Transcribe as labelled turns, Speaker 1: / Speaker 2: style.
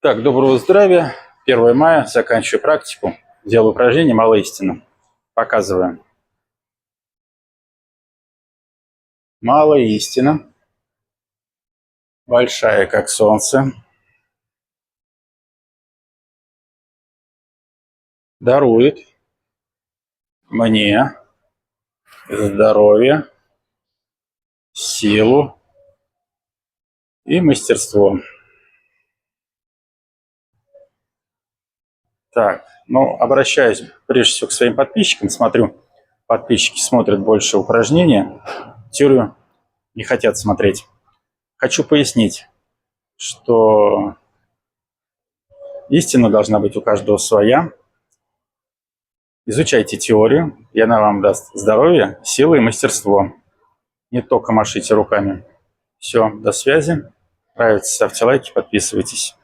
Speaker 1: Так, доброго здравия. 1 мая, заканчиваю практику. Делаю упражнение «Малая истина». Показываем. Малая истина, большая, как солнце, дарует мне здоровье, силу и мастерство. Так, обращаюсь прежде всего к своим подписчикам. Смотрю, подписчики смотрят больше упражнения, теорию не хотят смотреть. Хочу пояснить, что истина должна быть у каждого своя. Изучайте теорию, и она вам даст здоровье, силы и мастерство. Не только машите руками. Все, до связи. Нравится, ставьте лайки, подписывайтесь.